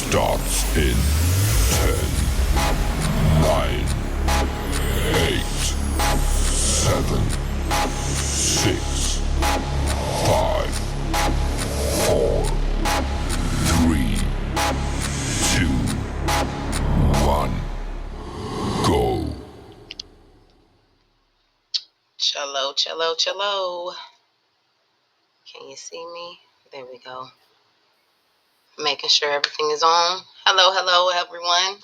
starts in 10, 9, 8, 7, 6, 5, 4, 3, 2, 1, go. Cello, cello, cello. Can you see me? There we go. Making sure everything is on. Hello, hello, everyone.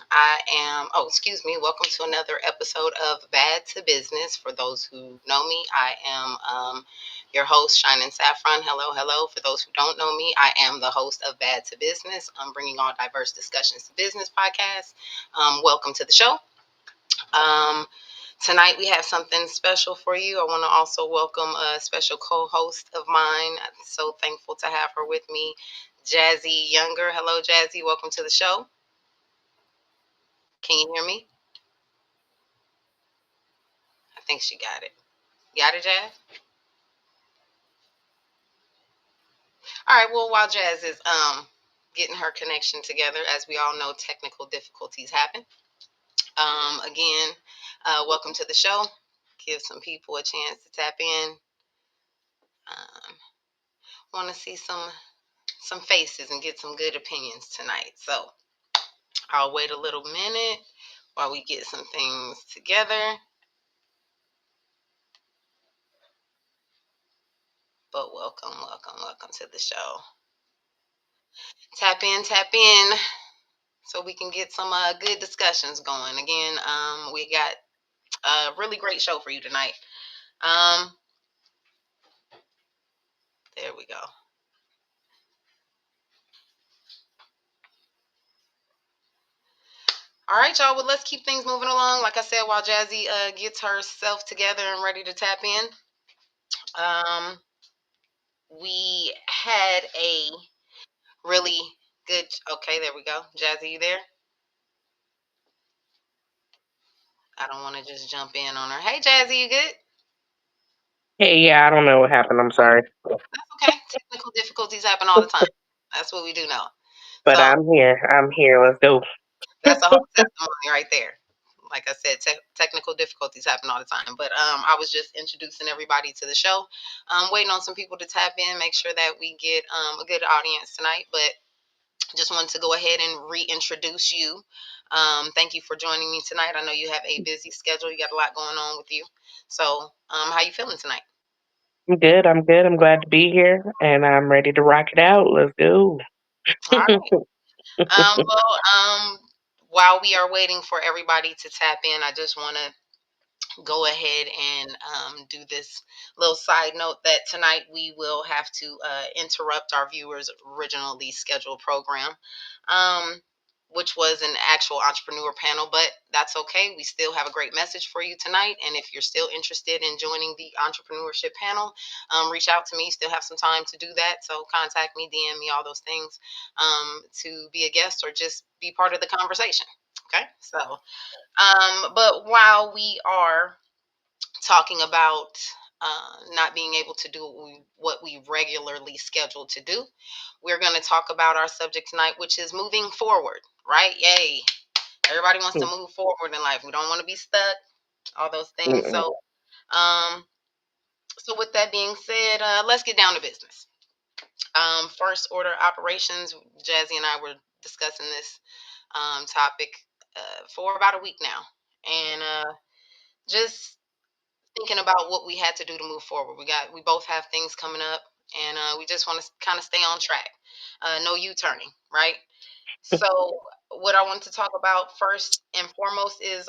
Excuse me. Welcome to another episode of B.A.D. to Business. For those who know me, I am your host, Shynen Saffron. Hello, hello. For those who don't know me, I am the host of B.A.D. to Business. I'm bringing all diverse discussions to business podcasts. Welcome to the show. Um, Tonight we have something special for you. I want to also welcome a special co-host of mine. I'm so thankful to have her with me, Jazzy Younger. Hello, Jazzy. Welcome to the show. Can you hear me? I think she got it. Got it, Jazz? All right. Well, while Jazz is getting her connection together, as we all know, technical difficulties happen. Again, welcome to the show. Give some people a chance to tap in. Want to see some faces and get some good opinions tonight. So I'll wait a little minute while we get some things together. But welcome to the show. Tap in, so we can get some good discussions going. Again, we got a really great show for you tonight. Um, there we go. All right, y'all. Well, let's keep things moving along. Like I said, while Jazzy gets herself together and ready to tap in, um, we had a really good. Okay, there we go. Jazzy, you there? I don't want to just jump in on her. Hey, Jazzy, you good? Hey, yeah, I don't know what happened. I'm sorry, That's okay. Technical difficulties happen all the time. That's what we do know. but So I'm here. I'm here. Let's go. that's a whole testimony right there. Like I said, technical difficulties happen all the time. But I was just introducing everybody to the show. Waiting on some people to tap in, make sure that we get a good audience tonight. But just wanted to go ahead and reintroduce you. Thank you for joining me tonight. I know you have a busy schedule. You got a lot going on with you. So how you feeling tonight? I'm good. I'm good. I'm glad to be here, and I'm ready to rock it out. Let's go. All right. While we are waiting for everybody to tap in, I just want to go ahead and do this little side note that tonight we will have to interrupt our viewers' originally scheduled program, um, which was an actual entrepreneur panel, but that's okay. We still have a great message for you tonight. And if you're still interested in joining the entrepreneurship panel, reach out to me. Still have some time to do that. So contact me, DM me, all those things, to be a guest or just be part of the conversation. Okay. But while we are talking about not being able to do what we regularly scheduled to do, we're going to talk about our subject tonight, which is moving forward, right? Yay. Everybody wants to move forward in life. We don't want to be stuck, all those things. Mm-mm. Um, so with that being said, let's get down to business. First order operations, Jazzy and I were discussing this topic for about a week now. And just thinking about what we had to do to move forward. We both have things coming up, and we just want to kind of stay on track. No U-turning, right? So what I want to talk about first and foremost is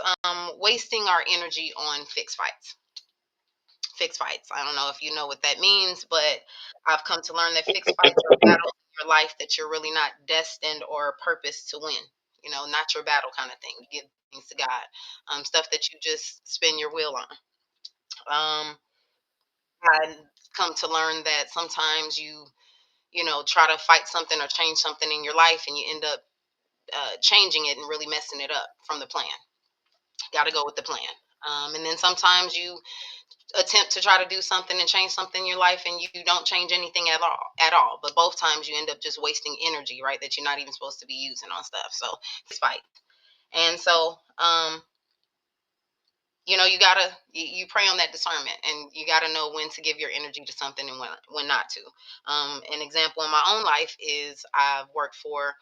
wasting our energy on fixed fights. Fixed fights. I don't know if you know what that means, but I've come to learn that fixed fights are battles in your life that you're really not destined or purposed to win. Not your battle kind of thing. You give things to God, stuff that you just spin your wheel on. Um, I come to learn that sometimes you try to fight something or change something in your life, and you end up changing it and really messing it up from the plan. Got to go with the plan. And then sometimes you attempt to try to do something and change something in your life, and you don't change anything at all. But both times you end up just wasting energy, right? That you're not even supposed to be using on stuff. So it's fight. And so, you gotta you pray on that discernment, and you gotta know when to give your energy to something and when not to. An example in my own life is I've worked for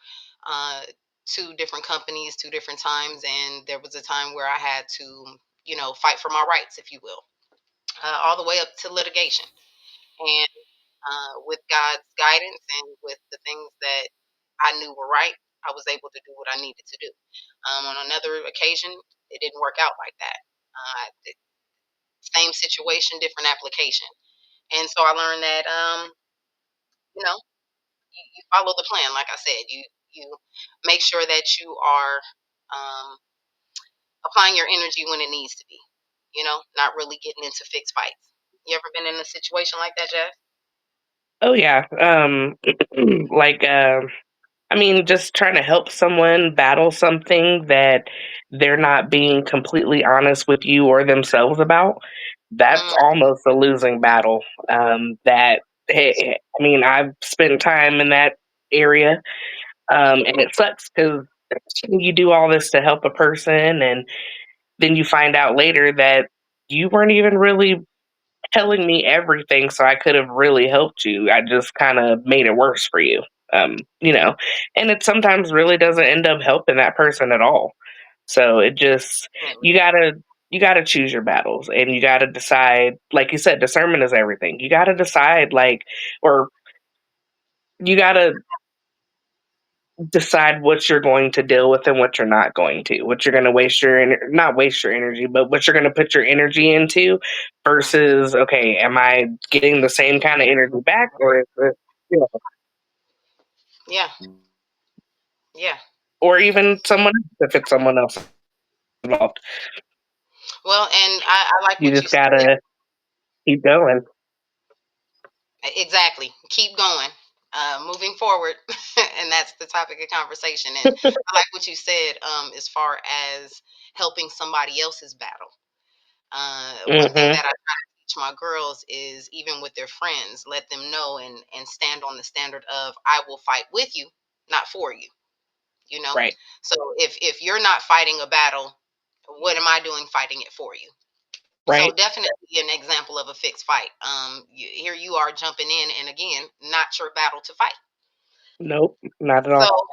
uh, two different companies, two different times, and there was a time where I had to, fight for my rights, if you will, all the way up to litigation. And with God's guidance and with the things that I knew were right, I was able to do what I needed to do. On another occasion, it didn't work out like that. Same situation, different application. And so I learned that, you know, you follow the plan. Like I said, you make sure that you are applying your energy when it needs to be. Not really getting into fixed fights. You ever been in a situation like that, Jeff? Oh yeah. Like I mean, just trying to help someone battle something that they're not being completely honest with you or themselves about. That's Mm, almost a losing battle. That hey, I mean, I've spent time in that area, and it sucks because you do all this to help a person, and then you find out later that you weren't even really telling me everything so I could have really helped you. I just kind of made it worse for you. You know, and it sometimes really doesn't end up helping that person at all. So it just definitely. you gotta choose your battles and you gotta decide, like you said, discernment is everything. You gotta decide or you gotta decide what you're going to deal with and what you're not going to. What you're going to not waste your energy, but what you're going to put your energy into Mhm. versus, okay, am I getting the same kind of energy back or is this, you know, Yeah, yeah. or even someone else if it's someone else involved. Well, and I like You what you just said. gotta keep going. Exactly. Keep going. Moving forward, and that's the topic of conversation. And I like what you said, as far as helping somebody else's battle. One thing Hmm. that I try to teach my girls is, even with their friends, let them know and stand on the standard of, I will fight with you, not for you. You know. Right. So if you're not fighting a battle, what am I doing fighting it for you? So Right. definitely an example of a fixed fight. Here you are jumping in, and again, not your battle to fight. Nope. Not at So, all.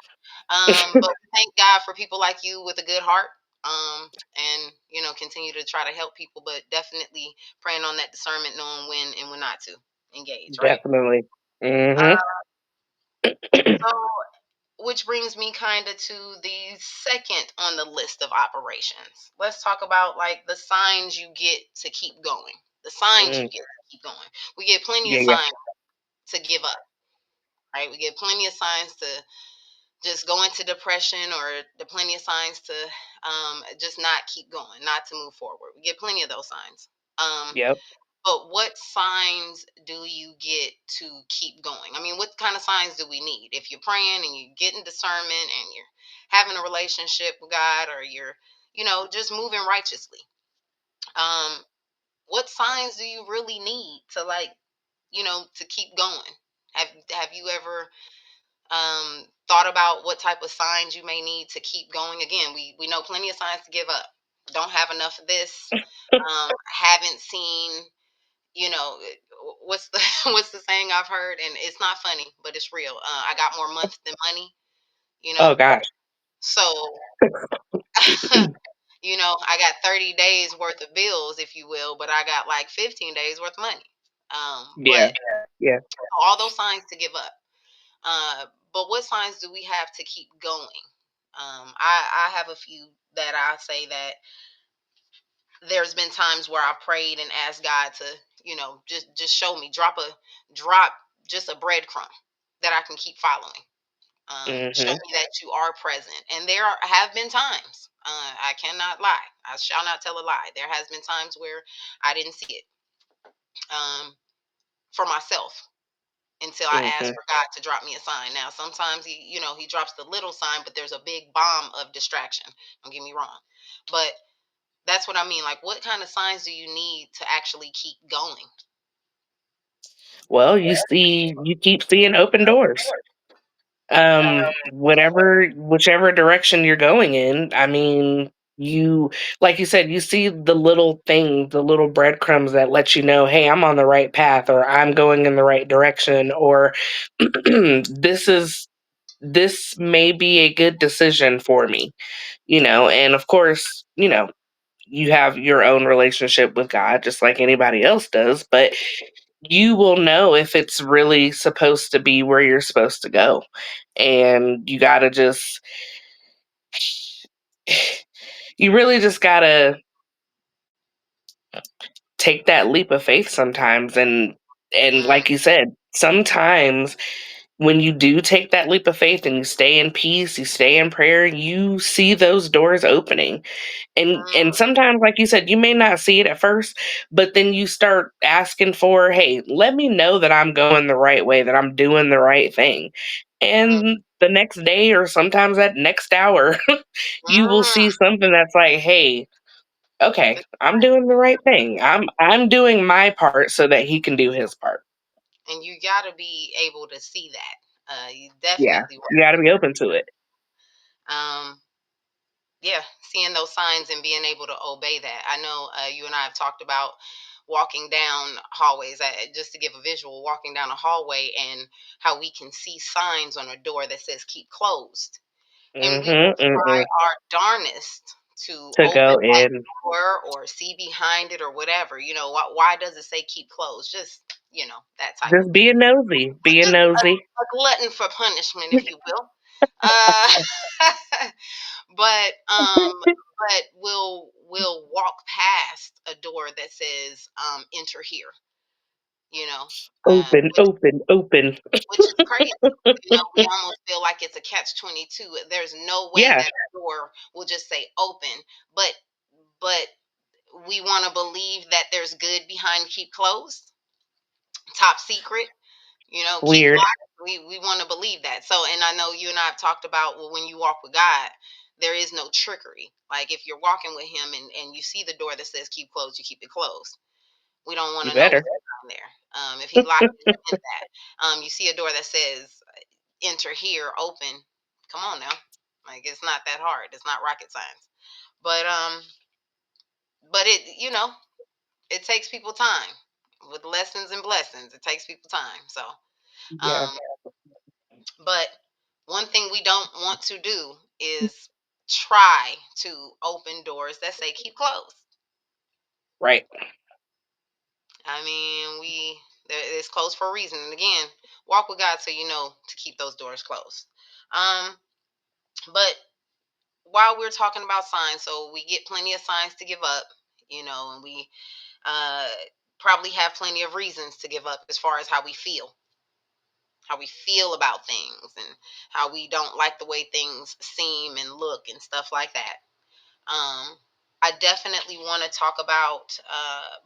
but thank God for people like you with a good heart. And continue to try to help people, but definitely praying on that discernment, knowing when and when not to engage. Right. Definitely. Hmm. Uh, so, which brings me kind of to the second on the list of operations. Let's talk about, like, the signs you get to keep going. The signs you Mm. get to keep going. We get plenty of Yeah. Yeah. signs to give up, right? We get plenty of signs to just go into depression, or the plenty of signs to just not keep going, not to move forward. We get plenty of those signs. Um, Yep. but what signs do you get to keep going? I mean, what kind of signs do we need? If you're praying and you're getting discernment and you're having a relationship with God, or you're, just moving righteously, um, what signs do you really need to, like, to keep going? Have you ever thought about what type of signs you may need to keep going? Again, we know plenty of signs to give up. Don't have enough of this. Haven't seen. What's the what's the saying I've heard, and it's not funny, but it's real. I got more months than money. You know, Oh gosh. so I got 30 days worth of bills, if you will, but I got like 15 days worth of money. But Yeah. Yeah. all those signs to give up. But what signs do we have to keep going? I have a few that I say that there's been times where I prayed and asked God to, just show me, drop just a breadcrumb that I can keep following. Show Hmm. me that you are present. And have been times, I cannot lie. I shall not tell a lie. There has been times where I didn't see it, um, for myself, until I ask Hmm. for God to drop me a sign. Now, sometimes he drops the little sign, but there's a big bomb of distraction. Don't get me wrong, but that's what I mean. Like, what kind of signs do you need to actually keep going? Well, you keep seeing open doors. Whichever direction you're going in, I mean, you like you said, you see the little things, the little breadcrumbs that let you know, hey, I'm on the right path, or I'm going in the right direction, or this may be a good decision for me, and of course, you have your own relationship with God just like anybody else does, but you will know if it's really supposed to be where you're supposed to go. And you really just gotta take that leap of faith sometimes. And Mm, like you said, sometimes when you do take that leap of faith and you stay in peace, you stay in prayer, you see those doors opening. And mm, sometimes, like you said, you may not see it at first, but then you start asking for, hey, let me know that I'm going the right way, that I'm doing the right thing. mm, And the next day, or sometimes that next hour, you will see mm. something that's like, hey, okay, This is I'm right. doing the right thing. I'm doing my part so that he can do his part. And you got to be able to see that. You Yeah. definitely want You gotta be open to it. to. Yeah, seeing those signs and being able to obey that. I know you and I have talked about walking down hallways. Just to give a visual, walking down a hallway and how we can see signs on a door that says "keep closed," and we will try Mm-hmm. our darnest to To open go that in. door or see behind it or whatever. Why does it say "keep closed"? Just that type of Just being nosy. Being just nosy. a glutton for punishment, if you will. Uh, but we'll walk past a door that says enter here, you know, Open, which open, open. which is crazy. We almost feel like it's a catch-22. There's no way Yeah, that door will just say open, but but we want to believe that there's good behind keep closed, top secret, keep weird. locked. We want to believe that. So, and I know you and I have talked about, well, when you walk with God, there is no trickery. Like if you're walking with Him and you see the door that says keep closed, you keep it closed. We don't want You to know better. what's behind there. If He locked you in that, you see a door that says enter here, open. Come on now, like it's not that hard. It's not rocket science. But it takes people time. With lessons and blessings, it takes people time. So, Yeah, um, but one thing we don't want to do is try to open doors that say keep closed. right. I mean, it's closed for a reason. And again, walk with God so you know to keep those doors closed. Um, but while we're talking about signs, so we get plenty of signs to give up, and we uh, probably have plenty of reasons to give up as far as how we feel about things, and how we don't like the way things seem and look and stuff like that. Um, I definitely want to talk about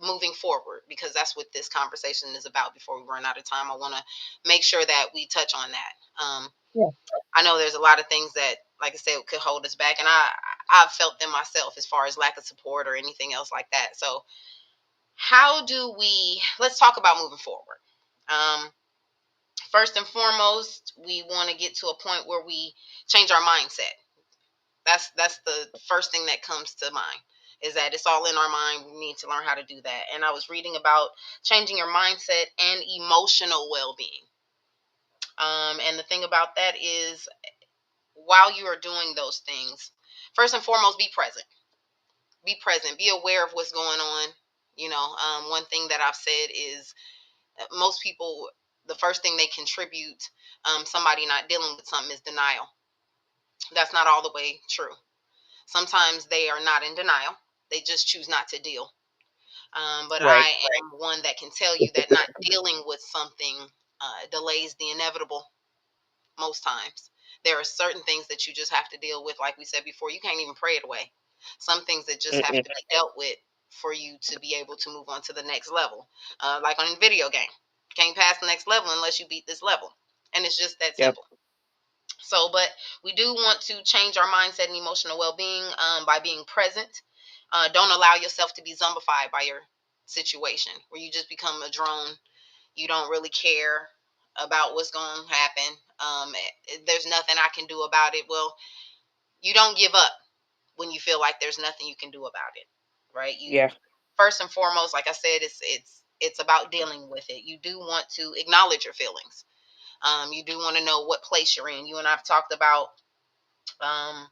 moving forward because that's what this conversation is about. Before we run out of time, I want to make sure that we touch on that. Yeah. I know there's a lot of things that, like I said, could hold us back, and I've felt them myself as far as lack of support or anything else like that. So, how do we? Let's talk about moving forward. Um, First and foremost, we want to get to a point where we change our mindset. That's the first thing that comes to mind, is that it's all in our mind. We need to learn how to do that. And I was reading about changing your mindset and emotional well-being. And the thing about that is, while you are doing those things, first and foremost, be present. Be present. Be aware of what's going on. One thing that I've said is most people, the first thing they contribute somebody not dealing with something is denial. That's not all the way true. Sometimes they are not in denial. They just choose not to deal. But Right. I am one that can tell you that not dealing with something delays the inevitable most times. There are certain things that you just have to deal with. Like we said before, you can't even pray it away. Some things that just have Mm-mm. to be dealt with for you to be able to move on to the next level. Like on a video game, can't pass the next level unless you beat this level. And it's just that Yep. simple. So, but we do want to change our mindset and emotional well being by being present. Don't allow yourself to be zombified by your situation, where you just become a drone. You don't really care about what's going to happen. There's nothing I can do about it. Well, you don't give up when you feel like there's nothing you can do about it, right? You, Yeah. first and foremost, like I said, it's about dealing with it. You do want to acknowledge your feelings. You do want to know what place you're in. You and I've talked about, um,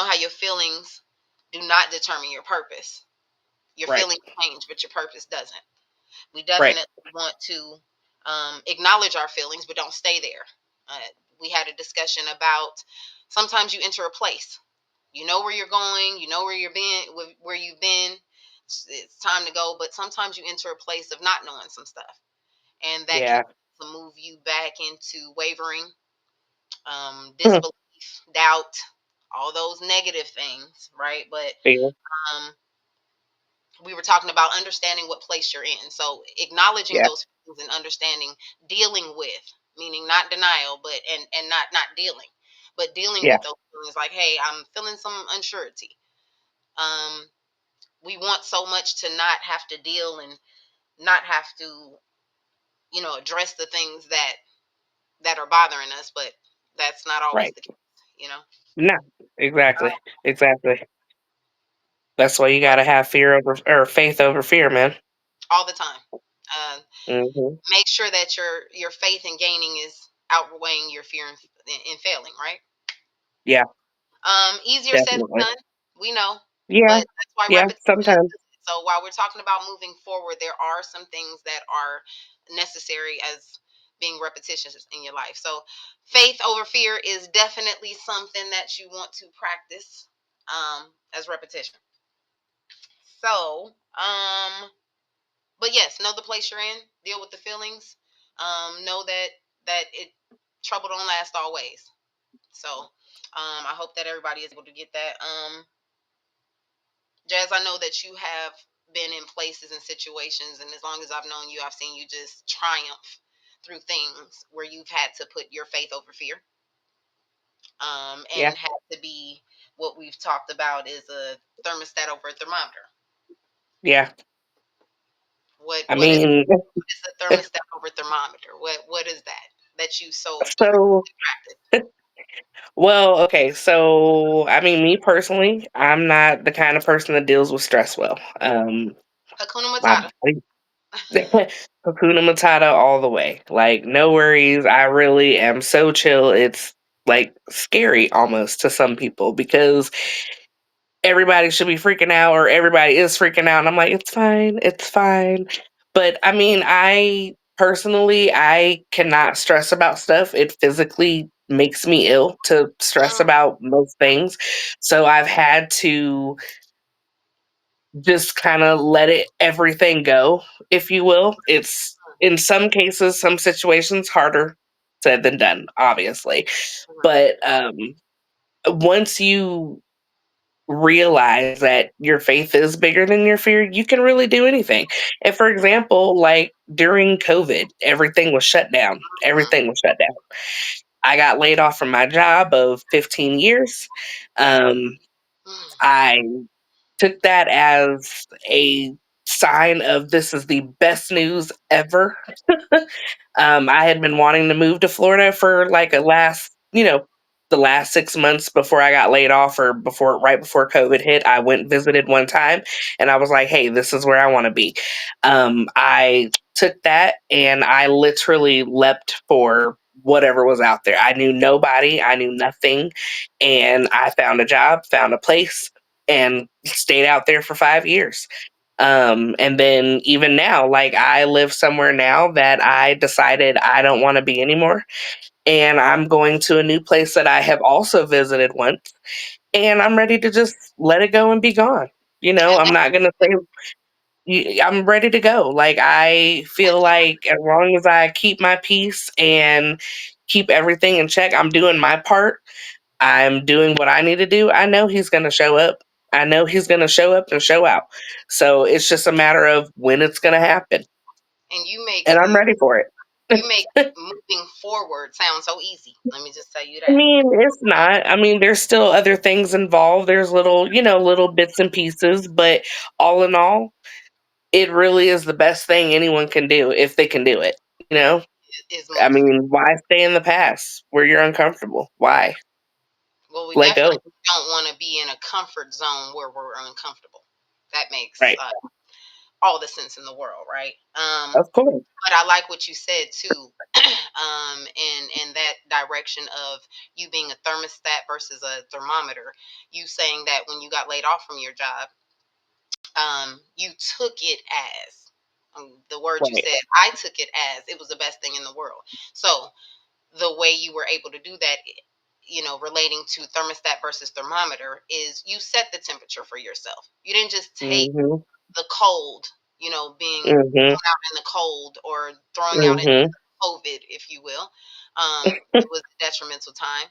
how your feelings do not determine your purpose. Your Right. feelings change, but your purpose doesn't. We Right. definitely want to acknowledge our feelings, but don't stay there. Uh, we had a discussion about sometimes you enter a place, you know where you're going, you know where you've been. It's time to go, but sometimes you enter a place of not knowing some stuff, and that can Yeah. move you back into wavering, disbelief, doubt, all those negative things, right? But Fear. um, we were talking about understanding what place you're in. So acknowledging Yeah. those feelings and understanding, dealing with, meaning not denial, but and not dealing, but dealing Yeah. with those feelings. Like, hey, I'm feeling some unsurety. Um, we want so much to not have to deal and not have to, address the things that are bothering us, but that's not always Right. the case, you know. No. Exactly. Exactly. That's why you gotta have fear over or faith over fear, man. All the time. Uh, Hmm. Make sure that your faith in gaining is outweighing your fear in failing, right? Yeah. Easier said than Definitely. done, we know, Yeah. but that's why Yeah. repetition is Sometimes. good. So while we're talking about moving forward, there are some things that are necessary as being repetitious in your life. So faith over fear is definitely something that you want to practice as repetition. So, but yes, know the place you're in, deal with the feelings, know that it trouble don't last always. So, I hope that everybody is able to get that. Jazz, I know that you have been in places and situations, and as long as I've known you, I've seen you just triumph through things where you've had to put your faith over fear, Yeah. and had to be what we've talked about is a thermostat over a thermometer. Yeah. What I what is mean, what is a thermostat over thermometer? What is that you so so practice? well, okay, so I mean, me personally, I'm not the kind of person that deals with stress well. Hakuna My Matata. body, Hakuna Matata all the way. Like, no worries. I really am so chill. It's like scary almost to some people because everybody should be freaking out or everybody is freaking out. And I'm like, it's fine. It's fine. But I mean, I personally, I cannot stress about stuff. It physically makes me ill to stress Mm, about most things. So I've had to just kind of let it everything go, if you will. It's in some cases, some situations harder said than done, obviously. mm, But once you realize that your faith is bigger than your fear, you can really do anything. And for example, like during COVID, everything was shut down. mm, Everything was shut down. I got laid off from my job of 15 years. Um, mm, I took that as a sign of this is the best news ever. I had been wanting to move to Florida for like the last 6 months before I got laid off or right before COVID hit. I went and visited one time and I was like, hey, this is where I want to be. I took that and I literally leapt for whatever was out there. I knew nobody, I knew nothing. And I found a job, found a place, and stayed out there for 5 years. And then even now, like I live somewhere now that I decided I don't want to be anymore. And I'm going to a new place that I have also visited once. And I'm ready to just let it go and be gone. and I'm not going to say, I'm ready to go. Like, I feel like as long as I keep my peace and keep everything in check, I'm doing my part. I'm doing what I need to do. I know he's going to show up. I know he's going to show up and show out. So it's just a matter of when it's going to happen. and you make And I'm ready for it. You make moving forward sound so easy. Let me just tell you I that. mean, it's not. I mean, there's still other things involved. There's little, little bits and pieces, but all in all, it really is the best thing anyone can do if they can do it. You know, Is I move. mean, why stay in the past where you're uncomfortable? Why Well, we let definitely go? don't want to be in a comfort zone where we're uncomfortable. That makes Right. all the sense in the world, right? Of course. But I like what you said too, in that direction of you being a thermostat versus a thermometer. You saying that when you got laid off from your job, you took it as the word you Right. said. I took it as it was the best thing in the world. So the way you were able to do that, relating to thermostat versus thermometer, is you set the temperature for yourself. You didn't just take Mhm. the cold, being Mhm. thrown out in the cold or throwing out in Mhm. COVID, if you will. It was a detrimental time.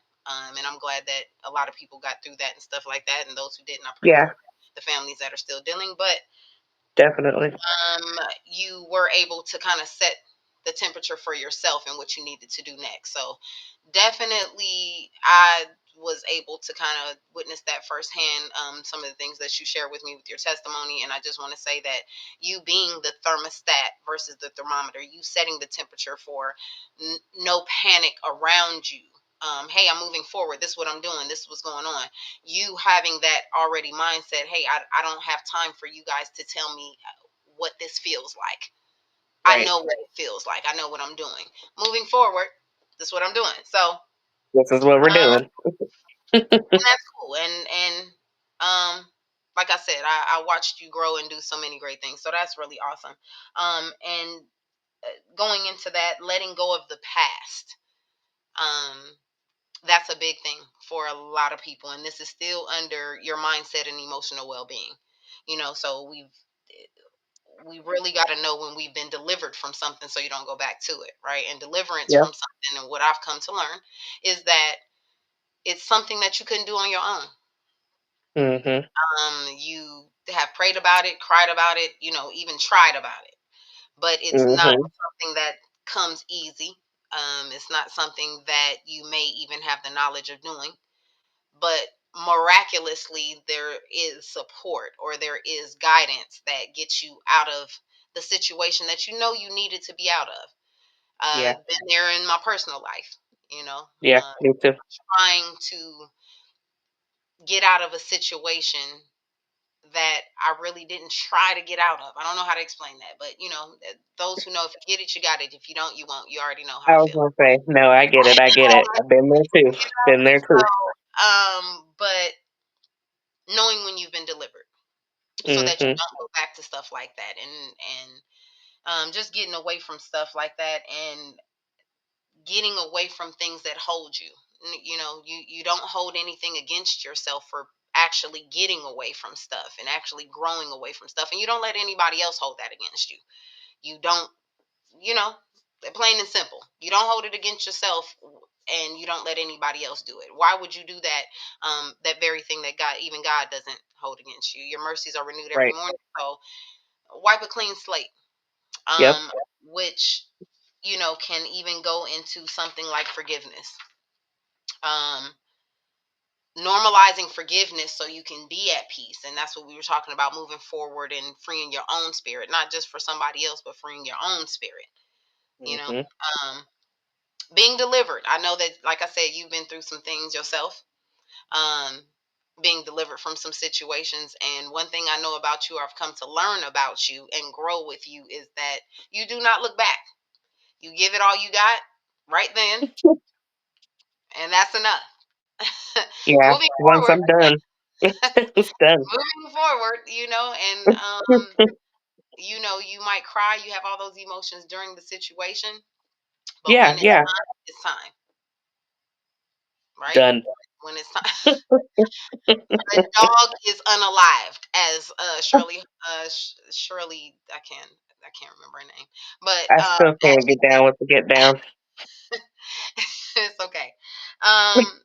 And I'm glad that a lot of people got through that and stuff like that. And those who didn't, I pray Yeah, for the families that are still dealing. But definitely. you were able to kind of set the temperature for yourself and what you needed to do next. So definitely, I was able to kind of witness that firsthand. Some of the things that you share with me with your testimony, and I just want to say that you being the thermostat versus the thermometer, you setting the temperature for no panic around you. Hey, I'm moving forward. This is what I'm doing. This is what's going on. You having that already mindset. Hey, I don't have time for you guys to tell me what this feels like. I Right. know what it feels like. I know what I'm doing. Moving forward, this is what I'm doing. So, This is what we're doing. and that's cool. And like I said, I watched you grow and do so many great things. So that's really awesome. And going into that, letting go of the past. Um, that's a big thing for a lot of people, and this is still under your mindset and emotional well-being. So we really got to know when we've been delivered from something so you don't go back to it, right? And deliverance Yeah. from something, and what I've come to learn is that it's something that you couldn't do on your own. Mhm. You have prayed about it, cried about it, even tried about it, but it's not Mhm. something that comes easy. It's not something that you may even have the knowledge of doing, but miraculously there is support or there is guidance that gets you out of the situation that you needed to be out of. Yeah. Been there in my personal life, Yeah. Me too. trying to get out of a situation that I really didn't try to get out of. I don't know how to explain that, but those who know, if you get it, you got it. If you don't, you won't. You already know how I I was feel. gonna say, no, I get it. I get it. I've been there too. Been there too. But knowing when you've been delivered, so that you Mhm. don't go back to stuff like that, and just getting away from stuff like that, and getting away from things that hold you. You don't hold anything against yourself for actually getting away from stuff and actually growing away from stuff, and you don't let anybody else hold that against you. You don't, you know, plain and simple. You don't hold it against yourself, and you don't let anybody else do it. Why would you do that? That very thing that even God doesn't hold against you. Your mercies are renewed every Right. morning. So wipe a clean slate. Yep. Which can even go into something like forgiveness. Um, Normalizing forgiveness so you can be at peace, and that's what we were talking about, moving forward and freeing your own spirit, not just for somebody else, but freeing your own spirit. You know, Mhm. being delivered. I know that, like I said, you've been through some things yourself. Um, being delivered from some situations, and one thing I know about you, or I've come to learn about you and grow with you, is that you do not look back. You give it all you got right then, and that's enough. Yeah. moving Once forward, I'm done, it's done. moving forward, and you might cry, you have all those emotions during the situation, but when Yeah. Yeah. it's time, right? Done. When it's time, the dog is unalived, as Shirley, I can't remember her name, but I still as can't she get down with the get down. it's okay. Um,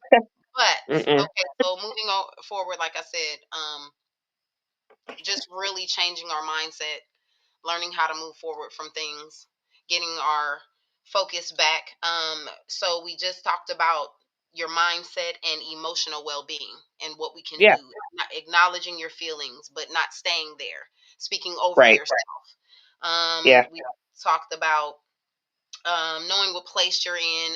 but Mm-mm. okay, so moving forward, like I said, just really changing our mindset, learning how to move forward from things, getting our focus back. So we just talked about your mindset and emotional well-being and what we can Yeah. do. Acknowledging your feelings, but not staying there. Speaking over Right. yourself. Yeah. We talked about knowing what place you're in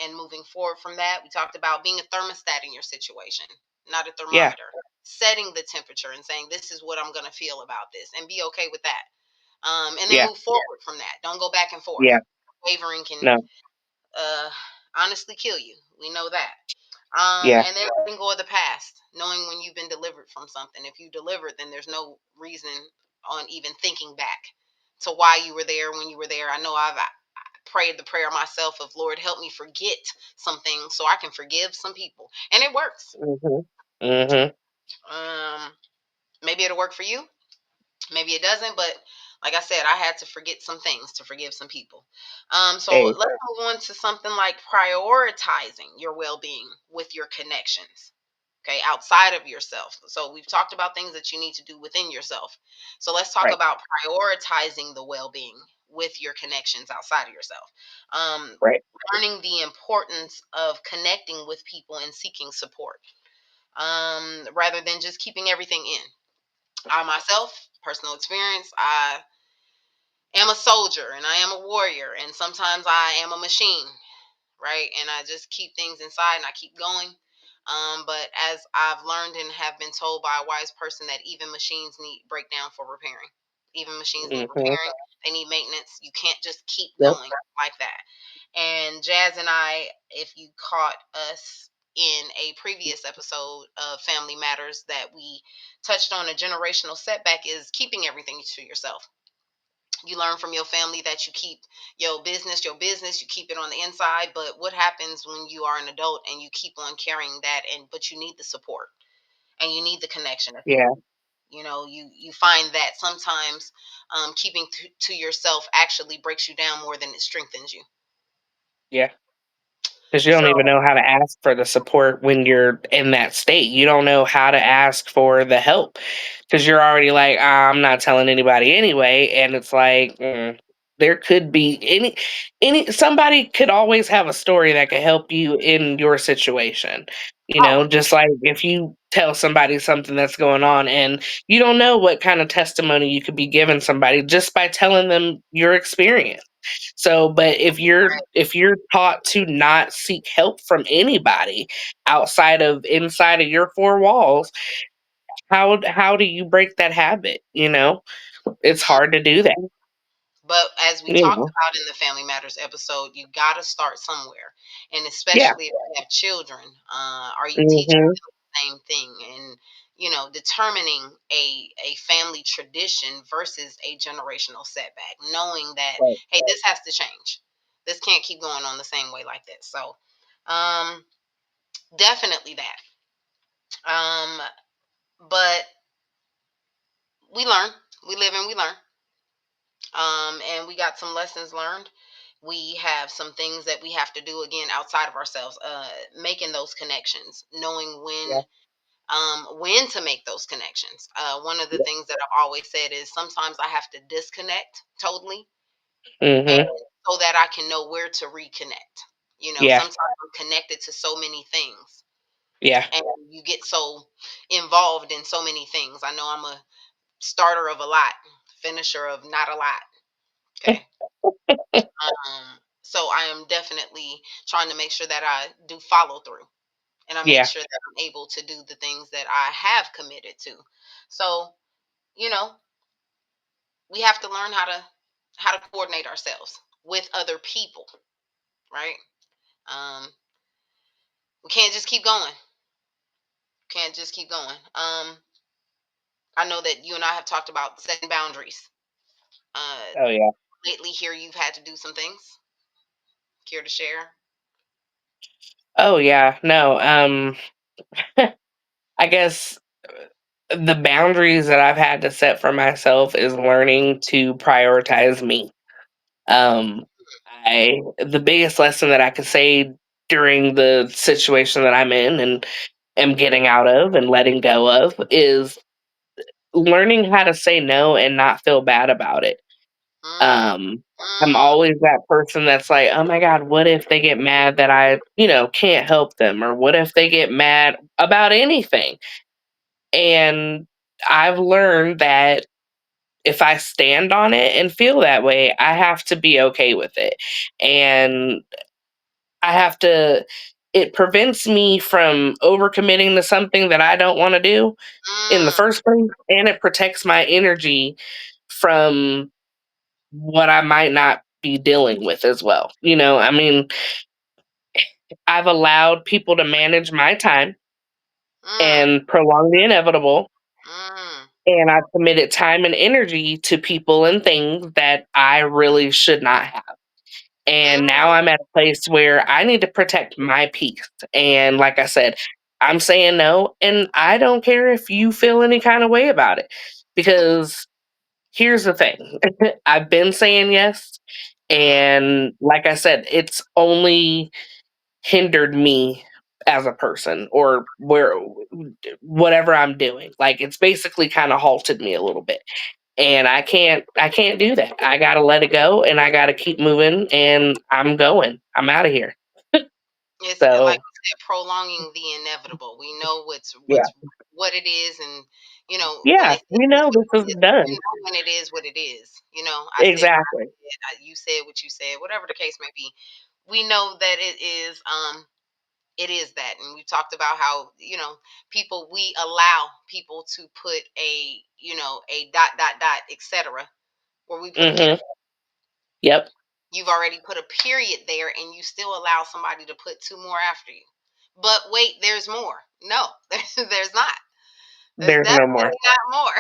and moving forward from that. We talked about being a thermostat in your situation, not a Yeah. thermometer. Setting the temperature and saying this is what I'm going to feel about this, and be okay with that. And then Yeah. move forward from that. Don't go back and forth. Yeah. Wavering can No. uh, honestly kill you. We know that. Yeah. And then letting go of the past, knowing when you've been delivered from something. If you delivered, then there's no reason on even thinking back to why you were there when you were there. I know I prayed the prayer myself of Lord, help me forget some things so I can forgive some people, and it works. Mhm. Mhm. Um, Maybe it'll work for you. Maybe it doesn't, but like I said, I had to forget some things to forgive some people. So Hey. let's move on to something like prioritizing your well-being with your connections. Okay, outside of yourself. So we've talked about things that you need to do within yourself. So let's talk Right. about prioritizing the well-being with your connections outside of yourself. Um, Right. Learning the importance of connecting with people and seeking support, rather than just keeping everything in. I myself, personal experience, I am a soldier and I am a warrior, and sometimes I am a machine, right? And I just keep things inside and I keep going. But as I've learned and have been told by a wise person that even machines need breakdown for repairing. Even machines need Mhm. repairing. They need maintenance. You can't just keep Yep. going like that. And Jazz and I, if you caught us in a previous episode of Family Matters, that we touched on a generational setback is keeping everything to yourself. You learn from your family that you keep your business, you keep it on the inside. But what happens when you are an adult and you keep on carrying that, and but you need the support and you need the connection of Yeah. people? You find that sometimes keeping to yourself actually breaks you down more than it strengthens you. Yeah. Because you don't So even know how to ask for the support when you're in that state. You don't know how to ask for the help because you're already like, "Ah, I'm not telling anybody anyway." And it's like, there could be somebody could always have a story that could help you in your situation. always. Just like if you tell somebody something that's going on and you don't know what kind of testimony you could be giving somebody just by telling them your experience. So, but if you're taught to not seek help from anybody outside of inside of your four walls, how do you break that habit? It's hard to do that. But as we You talked know, about in the Family Matters episode, you got to start somewhere. And yeah. especially if you have children, are you teaching Hmm. them the same thing? And, determining a family tradition versus a generational setback, knowing that, Right. hey, this has to change. This can't keep going on the same way like this. So, um, definitely that. Um, but we learn, we live and we learn. And we got some lessons learned. We have some things that we have to do again outside of ourselves, making those connections, knowing Yeah. when to make those connections. One of the Yeah. things that I've always said is sometimes I have to disconnect totally, and Hmm. so that I can know where to reconnect. Yeah. Sometimes I'm connected to so many things, Yeah. and you get so involved in so many things. I know I'm a starter of a lot, finisher of not a lot. Okay. So I am definitely trying to make sure that I do follow through, and I make Yeah. sure that I'm able to do the things that I have committed to. So, you know, we have to learn how to coordinate ourselves with other people, right? Um, we can't just keep going. Can't just keep going. I know that you and I have talked about setting boundaries. Uh, Oh yeah. Lately, here you've had to do some things. Care to share? Oh yeah. No. I guess the boundaries that I've had to set for myself is learning to prioritize me. Um, I the biggest lesson that I could say during the situation that I'm in and am getting out of and letting go of is learning how to say no and not feel bad about it. Mm, Um, I'm mm, always that person that's like, "Oh my god, what if they get mad that I, can't help them? Or what if they get mad about anything?" And I've learned that if I stand on it and feel that way, I have to be okay with it. And I have to it prevents me from overcommitting to something that I don't want to do in the mm. first place, and it protects my energy from what I might not be dealing with as well. I mean, I've allowed people to manage my time Mm, and prolong the inevitable, mm, and I've committed time and energy to people and things that I really should not have. And now mm. I'm at a place where I need to protect my peace. And like I said, I'm saying no, and I don't care if you feel any kind of way about it. Because here's the thing, I've been saying yes. Mm. And like I said, it's only hindered me as a person or whatever I'm doing. Like it's basically kind of halted me a little bit. And I can't do that. I got to let it go and I got to keep moving and I'm going. I'm out of here. It's like So, you said, prolonging the inevitable. We know yeah. what it is, and when Yeah, they say we it is know what this it is is, we done. know when it is what it is. I said what I Exactly. said, you said what you said, whatever the case may be. We know that it is that, and we talked about how people we allow people to put a dot dot dot etc. where we put a period. Mhm. Yep. You've already put a period there, and you still allow somebody to put two more after you. But wait, there's more. No, there's not. There's There's no more. definitely not more.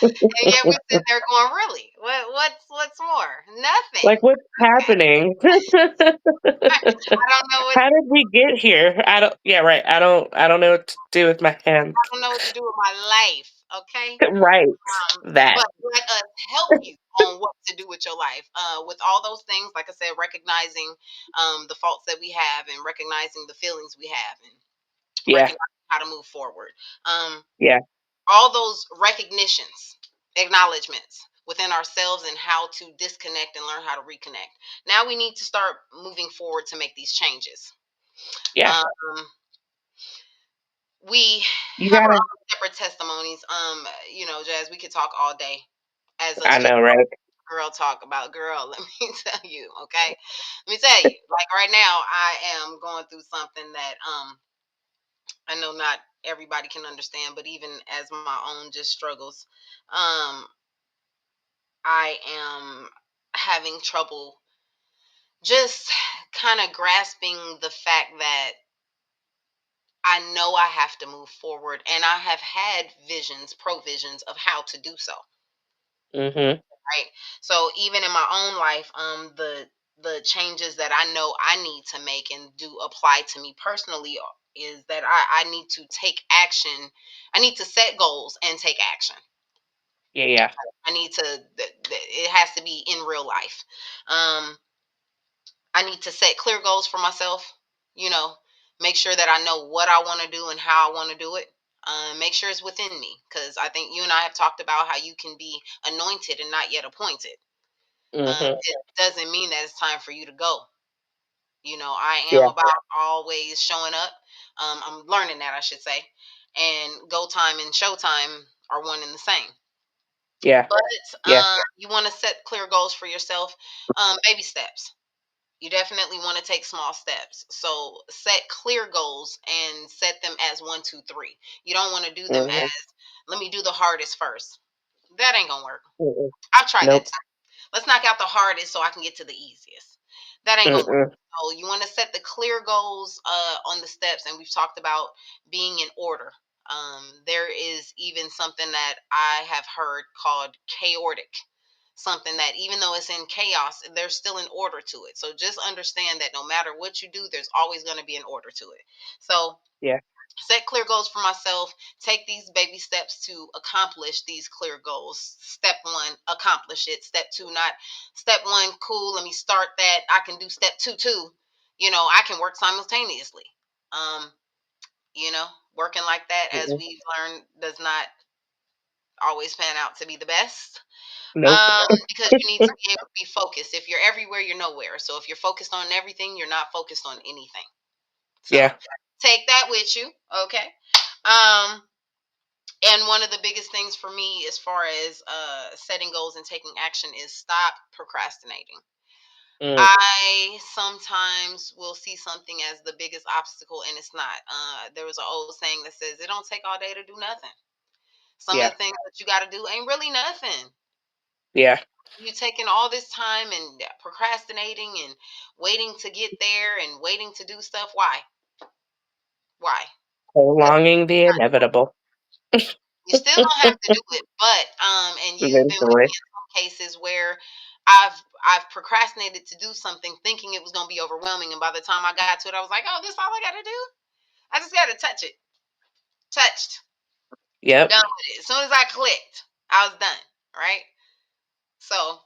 And yet we sit there going, really? What's more? Nothing. Like what's Okay. happening? I don't know what How did we get here? I don't Yeah, right. I don't know what to do with my hands. I don't know what to do with my life. Okay. Right. That. But let us help you on what to do with your life. With all those things, like I said, recognizing the faults that we have, and recognizing the feelings we have, and Yeah. recognizing how to move forward. Um, Yeah. all those recognitions, acknowledgments within ourselves, and how to disconnect and learn how to reconnect. Now we need to start moving forward to make these changes. Yeah. Um, we You have our gotta own separate testimonies. Jazz, we could talk all day as us I just know, right? girl talk about girl. Let me tell you, okay? Let me tell you. Like right now, I am going through something that I know not everybody can understand, but even as my own just struggles, um, I am having trouble just kind of grasping the fact that I know I have to move forward, and I have had visions, provisions of how to do so. Mhm. Right. So even in my own life, the changes that I know I need to make and do apply to me personally is that I need to take action. I need to set goals and take action. Yeah, yeah. I need to. It has to be in real life. Um, I need to set clear goals for myself. You know, make sure that I know what I want to do and how I want to do it. Make sure it's within me, because I think you and I have talked about how you can be anointed and not yet appointed. Mhm. It doesn't mean that it's time for you to go. I am Yeah. about always showing up. I'm learning that, I should say. And go time and show time are one and the same. Yeah. But Yeah. you want to set clear goals for yourself. Baby steps. You definitely want to take small steps. So set clear goals and set them as one, two, three. You don't want to do them Mhm. as, let me do the hardest first. That ain't gonna work. Mm-mm. I've tried that. Nope. Let's knock out the hardest so I can get to the easiest. That ain't gonna work. Mm-mm. So you want to set the clear goals on the steps, and we've talked about being in order. There is even something that I have heard called chaotic. Something that even though it's in chaos, there's still an order to it. So just understand that no matter what you do, there's always going to be an order to it. So Yeah. set clear goals for myself, take these baby steps to accomplish these clear goals. Step one, accomplish it. Step two, not step one, cool, let me start that. I can do step two too. I can work simultaneously. um working like that, as Mm-mm. we've learned, does not always pan out to be the best. Nope. Because you need to be able to be focused. If you're everywhere, you're nowhere. So if you're focused on everything, you're not focused on anything. So Yeah. take that with you, okay? Um, and one of the biggest things for me, as far as setting goals and taking action, is stop procrastinating. Mm, I sometimes will see something as the biggest obstacle, and it's not. There was an old saying that says, "It don't take all day to do nothing." Some of yeah. the things that you got to do ain't really nothing. Yeah. You taking all this time and procrastinating and waiting to get there and waiting to do stuff. Why? Why? Because Prolonging the inevitable you still gonna have to do it, but and you've been with eventually. me in some cases where I've I've procrastinated to do something thinking it was gonna be overwhelming, and by the time I got to it, I was like, oh, this all I gotta do? I just gotta touch it. Touched. Yep. Done with it. As soon as I clicked, I was done. Right? So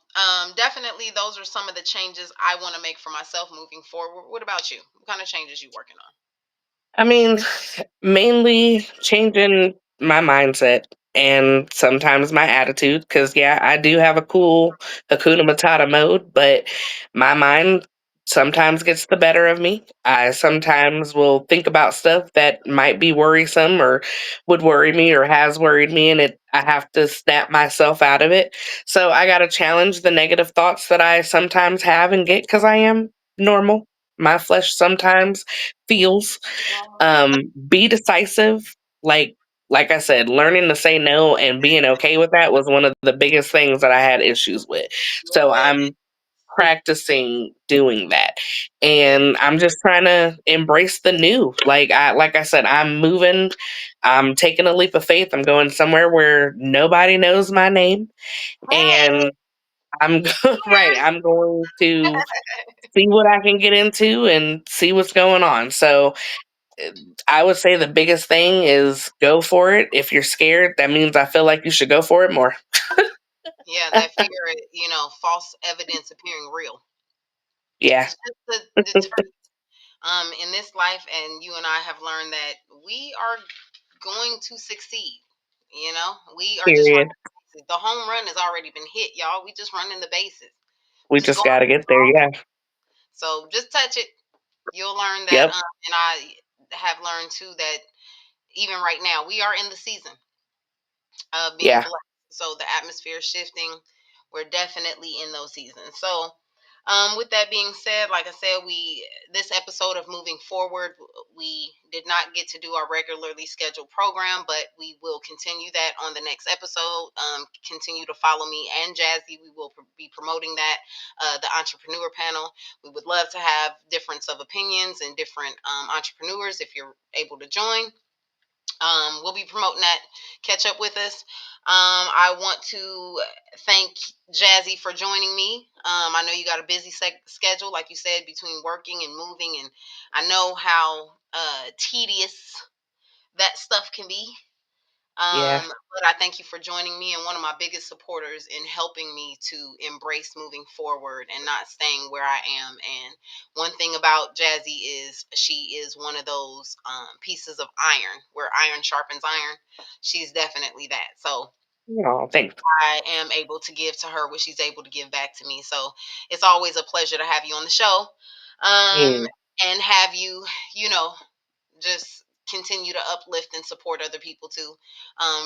definitely those are some of the changes I want to make for myself moving forward. What about you? What kind of changes you working on? I mean, mainly changing my mindset and sometimes my attitude. Because, yeah, I do have a cool Hakuna Matata mode, but my mind sometimes gets the better of me. I sometimes will think about stuff that might be worrisome or would worry me or has worried me, and I have to snap myself out of it. So I got to challenge the negative thoughts that I sometimes have and get because I am normal. My flesh sometimes feels be decisive. Like like I said, learning to say no and being okay with that was one of the biggest things that I had issues with. So Yes. I'm practicing doing that. Yeah. And I'm just trying to embrace the new. Like I said, I'm moving, I'm taking a leap of faith. I'm going somewhere where nobody knows my name Hey. and I'm right, I'm going to see what I can get into and see what's going on. So I would say the biggest thing is go for it. If you're scared, that means I feel like you should go for it more. Yeah, that fear, false evidence appearing real. Yeah. It's just to deter in this life, and you and I have learned that we are going to succeed. We are just Period. running the bases. The home run has already been hit, y'all. We just running the bases. We Just just going got to to get there. Yeah. So just touch it. You'll learn that. Yep. And I have learned too that even right now, we are in the season of being Yeah. blessed. So the atmosphere is shifting. We're definitely in those seasons. So, with that being said, like I said, we this episode of moving forward, we did not get to do our regularly scheduled program, but we will continue that on the next episode. Continue to follow me and Jazzy. We will be promoting that the entrepreneur panel. We would love to have difference of opinions and different entrepreneurs if you're able to join. We'll be promoting that. Catch up with us. I want to thank Jazzy for joining me. I know you got a busy schedule, like you said, between working and moving, and I know how tedious that stuff can be. Yeah. But I thank you for joining me and one of my biggest supporters in helping me to embrace moving forward and not staying where I am. And one thing about Jazzy is she is one of those pieces of iron where iron sharpens iron. She's definitely that. So Oh, thanks. I am able to give to her what she's able to give back to me. So it's always a pleasure to have you on the show. Um, Mm, and have you, you know, just continue to uplift and support other people too.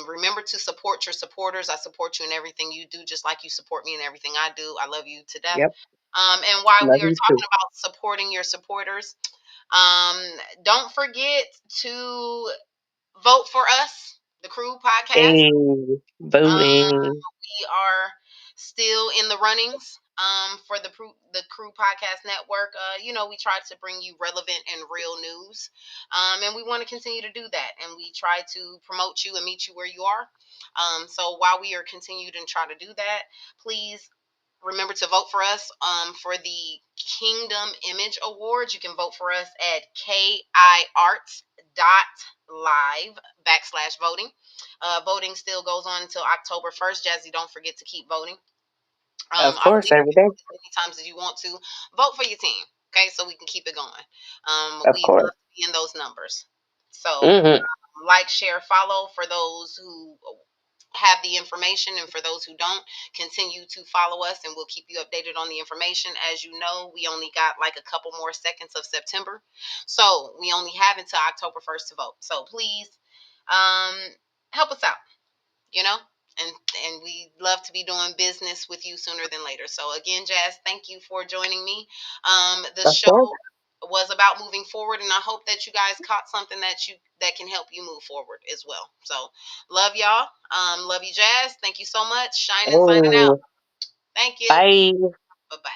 Remember to support your supporters. I support you in everything you do, just like you support me in everything I do. I love you to death. yep. And while Love we are you too. talking about supporting your supporters, um, don't forget to vote for us, the Crew Podcast. Hey, voting. We are still in the runnings for the Crew Podcast Network. We try to bring you relevant and real news, and we want to continue to do that. And we try to promote you and meet you where you are. So while we are continued and try to do that, please remember to vote for us for the Kingdom Image Awards. You can vote for us at kiarts.live/voting. Voting still goes on until October 1st. Jazzy, don't forget to keep voting. Of I course, believe every you day. vote as many times as you want to. Vote for your team, okay, so we can keep it going. Of We course. love to be in those numbers. So, Hmm. like, share, follow for those who have the information, and for those who don't, continue to follow us and we'll keep you updated on the information. As you know, we only got like a couple more seconds of September, so we only have until October 1st to vote. So please help us out, you know, and we love to be doing business with you sooner than later. So again, Jazz, thank you for joining me. The Of course. show was about moving forward, and I hope that you guys caught something that can help you move forward as well. So love y'all. Love you, Jazz. Thank you so much. Shynen signing out. Oh, Thank you. bye. Bye bye.